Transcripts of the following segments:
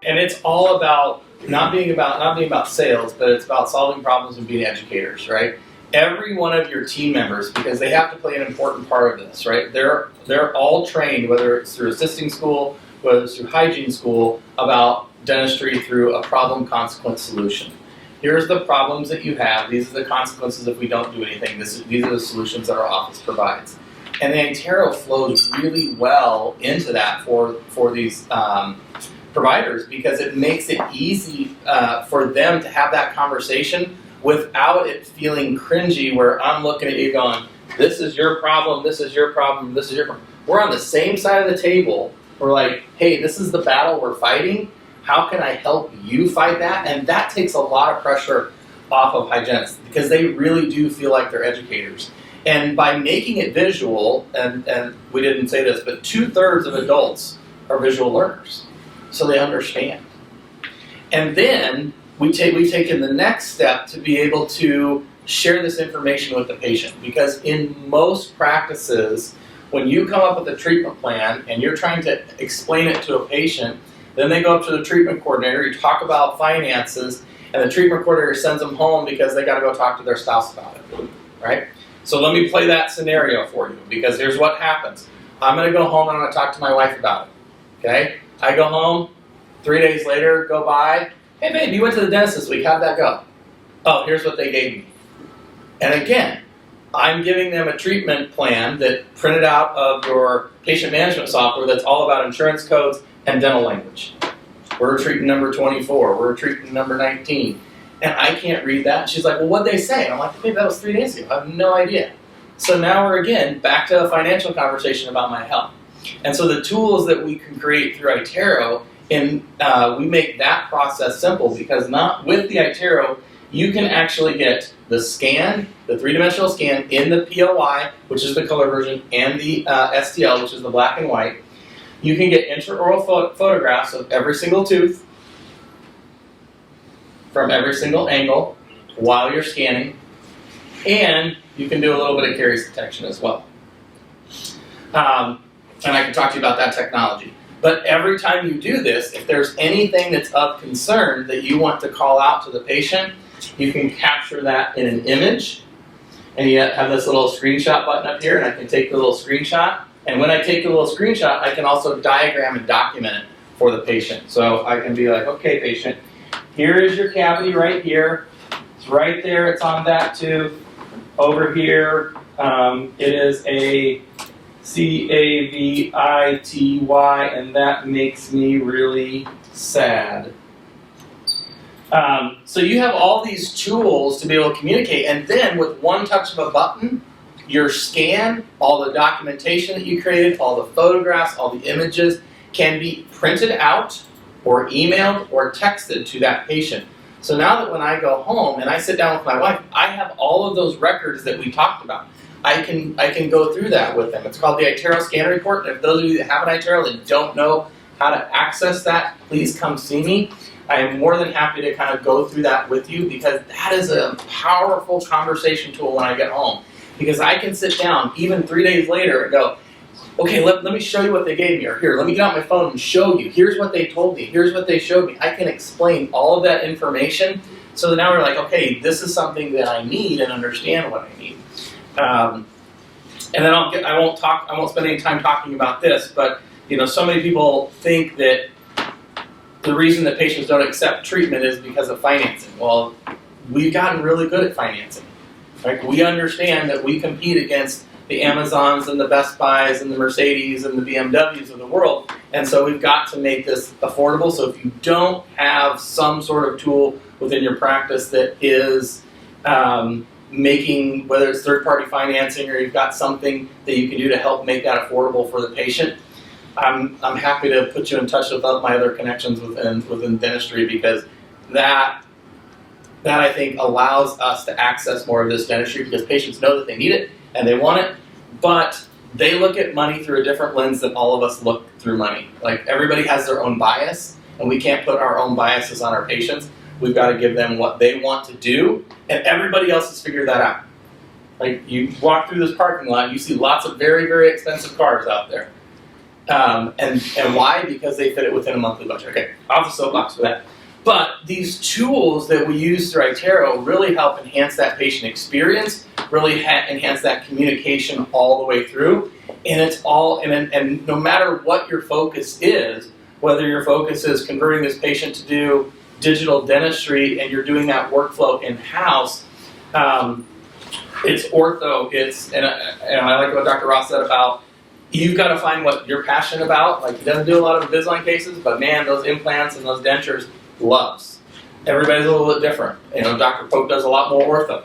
And it's all about not being about sales, but it's about solving problems and being educators, right? Every one of your team members, because they have to play an important part of this, right? They're all trained, whether it's through assisting school, whether it's through hygiene school, about dentistry through a problem-consequence solution. Here's the problems that you have. These are the consequences if we don't do anything. These are the solutions that our office provides. And the Itero flows really well into that for these providers, because it makes it easy for them to have that conversation without it feeling cringy, where I'm looking at you going, this is your problem, this is your problem, this is your problem. We're on the same side of the table. We're like, hey, this is the battle we're fighting. How can I help you fight that? And that takes a lot of pressure off of hygienists, because they really do feel like they're educators. And by making it visual, and we didn't say this, but 2/3 of adults are visual learners, so they understand. And then we've taken the next step to be able to share this information with the patient, because in most practices, when you come up with a treatment plan and you're trying to explain it to a patient, then they go up to the treatment coordinator, you talk about finances, and the treatment coordinator sends them home because they got to go talk to their spouse about it, right? So let me play that scenario for you, because here's what happens. I'm going to go home and I'm going to talk to my wife about it, okay? I go home, 3 days later, go by, hey babe, you went to the dentist this week, how'd that go? Oh, here's what they gave me. And again, I'm giving them a treatment plan that printed out of your patient management software that's all about insurance codes and dental language. We're treating number 24, we're treating number 19. And I can't read that. And she's like, well, what'd they say? And I'm like, hey, that was 3 days ago. I have no idea. So now we're again back to a financial conversation about my health. And so the tools that we can create through Itero, we make that process simple, because not with the Itero, you can actually get the scan, the three-dimensional scan in the POI, which is the color version, and the STL, which is the black and white. You can get intraoral photographs of every single tooth from every single angle while you're scanning, and you can do a little bit of caries detection as well. And I can talk to you about that technology. But every time you do this, if there's anything that's of concern that you want to call out to the patient, you can capture that in an image, and you have this little screenshot button up here, and I can take the little screenshot. And when I take the little screenshot, I can also diagram and document it for the patient. So I can be like, okay, patient, here is your cavity right here. It's right there. It's on that tooth. Over here, it is a CAVITY, and that makes me really sad. So you have all these tools to be able to communicate, and then with one touch of a button, your scan, all the documentation that you created, all the photographs, all the images can be printed out or emailed or texted to that patient. So now that when I go home and I sit down with my wife, I have all of those records that we talked about. I can go through that with them. It's called the Itero Scan Report. And if those of you that have an Itero that don't know how to access that, please come see me. I am more than happy to kind of go through that with you, because that is a powerful conversation tool when I get home. Because I can sit down even 3 days later and go, okay, let me show you what they gave me, or here, let me get out my phone and show you. Here's what they told me. Here's what they showed me. I can explain all of that information, so that now we're like, okay, this is something that I need and understand what I need. And then I won't spend any time talking about this, but so many people think that the reason that patients don't accept treatment is because of financing. Well, we've gotten really good at financing. Right? We understand that we compete against the Amazons and the Best Buys and the Mercedes and the BMWs of the world, and so we've got to make this affordable. So if you don't have some sort of tool within your practice that is making, whether it's third-party financing or you've got something that you can do to help make that affordable for the patient, I'm happy to put you in touch with my other connections within dentistry, because that I think allows us to access more of this dentistry, because patients know that they need it and they want it, but they look at money through a different lens than all of us look through money. Like, everybody has their own bias, and we can't put our own biases on our patients. We've got to give them what they want to do, and everybody else has figured that out. Like, you walk through this parking lot, you see lots of very, very expensive cars out there. And why? Because they fit it within a monthly budget. Okay, off the soapbox for that. But these tools that we use through Itero really help enhance that patient experience, really enhance that communication all the way through. And it's all, and no matter what your focus is, whether your focus is converting this patient to do digital dentistry and you're doing that workflow in-house, it's ortho, and I like what Dr. Ross said about you've got to find what you're passionate about. Like, he doesn't do a lot of Invisalign cases, but man, those implants and those dentures, loves. Everybody's a little bit different. Dr. Pope does a lot more ortho.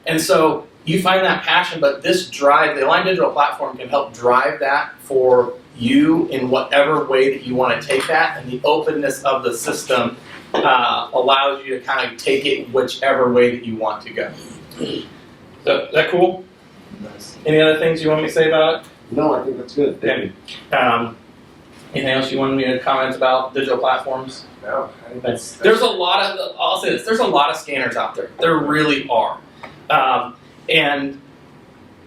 And so you find that passion, but this drive, the Align Digital platform can help drive that for you in whatever way that you want to take that, and the openness of the system allows you to kind of take it whichever way that you want to go. So, is that cool? Nice. Any other things you want me to say about it? No, I think that's good. Okay. Anything else you wanted me to comment about digital platforms? No, I think There's a lot of, I'll say this, there's a lot of scanners out there. There really are. And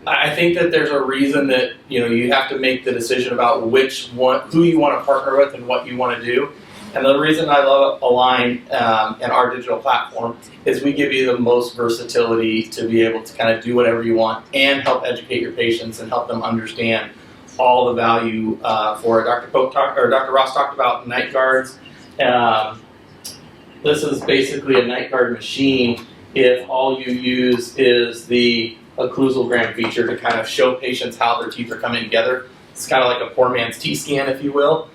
I think that there's a reason that you have to make the decision about who you want to partner with and what you want to do. And the reason I love Align and our digital platform is we give you the most versatility to be able to kind of do whatever you want and help educate your patients and help them understand all the value for it. Dr. Ross talked about night guards. This is basically a night guard machine if all you use is the occlusogram feature to kind of show patients how their teeth are coming together. It's kind of like a poor man's T-scan, if you will.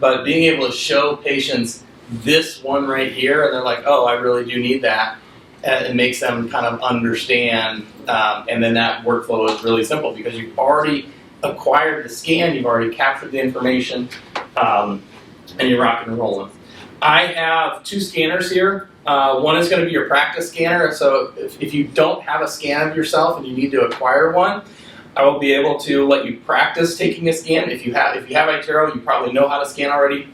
But being able to show patients this one right here, and they're like, oh, I really do need that, it makes them kind of understand, and then that workflow is really simple because you've already acquired the scan, you've already captured the information, and you're rocking and rolling. I have 2 scanners here. One is going to be your practice scanner, so if you don't have a scan of yourself and you need to acquire one, I will be able to let you practice taking a scan. If you have Itero, you probably know how to scan already.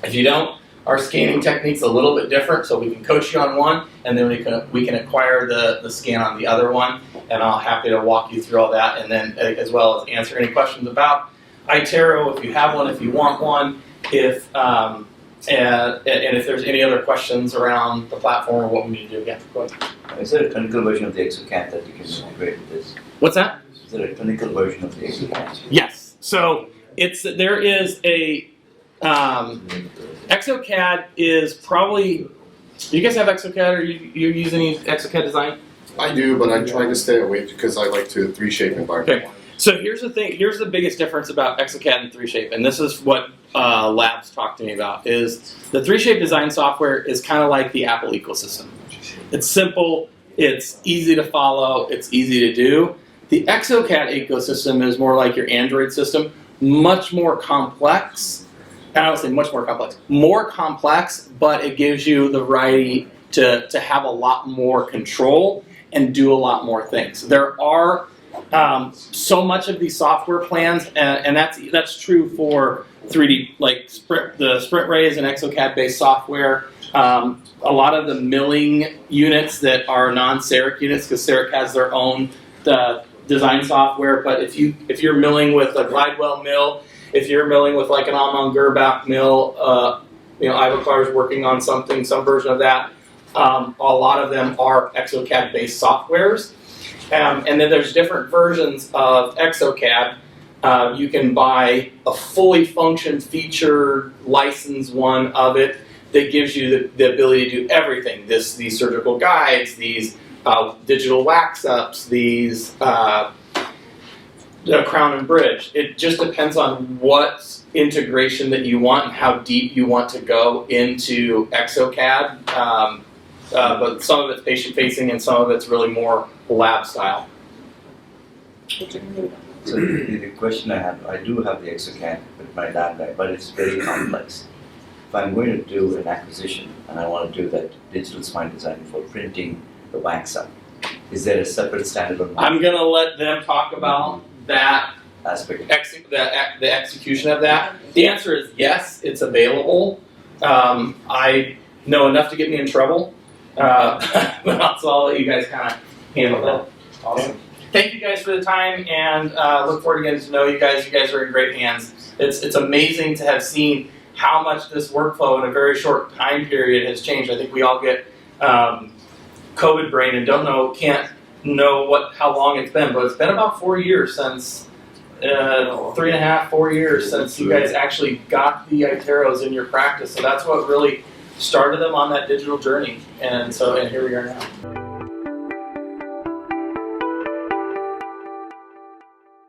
If you don't, our scanning technique's a little bit different, so we can coach you on one, and then we can acquire the scan on the other one, and I'll happy to walk you through all that, and then as well as answer any questions about Itero, if you have one, if you want one, and if there's any other questions around the platform or what we need to do. Yeah, go ahead. Is there a clinical version of the exocad that you can integrate with this? What's that? Is there a clinical version of the exocad? Yes. So there is a exocad is probably. Do you guys have exocad, or you use any exocad design? I do, but I try to stay away because I like to 3Shape environment. Okay. So here's the thing. Here's the biggest difference about exocad and 3Shape, and this is what labs talk to me about. Is the 3Shape design software is kind of like the Apple ecosystem. It's simple. It's easy to follow. It's easy to do. The exocad ecosystem is more like your Android system, much more complex. And I would say much more complex, but it gives you the right to have a lot more control and do a lot more things. There are so much of these software plans, and that's true for 3D, like the Sprint Ray is an exocad-based software. A lot of the milling units that are non-CEREC units, because CEREC has their own design software, but if you're milling with a Glidewell mill, if you're milling with like an Amon Gerbach mill, Ivoclar is working on some version of that. A lot of them are exocad-based softwares. And then there's different versions of exocad. You can buy a fully functioned, featured, licensed one of it that gives you the ability to do everything. These surgical guides, these digital wax-ups, these crown and bridge. It just depends on what integration that you want and how deep you want to go into exocad. But some of it's patient-facing and some of it's really more lab style. So the question I have, I do have the exocad with my lab guy, but it's very complex. If I'm going to do an acquisition and I want to do that digital spine design for printing the wax up, is there a separate standalone? I'm going to let them talk about that aspect, the execution of that. The answer is yes, it's available. I know enough to get me in trouble, but also I'll let you guys kind of handle that. Awesome. thank you guys for the time, and look forward to getting to know you guys. You guys are in great hands. It's amazing to have seen how much this workflow in a very short time period has changed. I think we all get COVID brain and can't know how long it's been, but it's been about 4 years since 3.5, 4 years since you guys actually got the Iteros in your practice. So that's what really started them on that digital journey. And here we are now.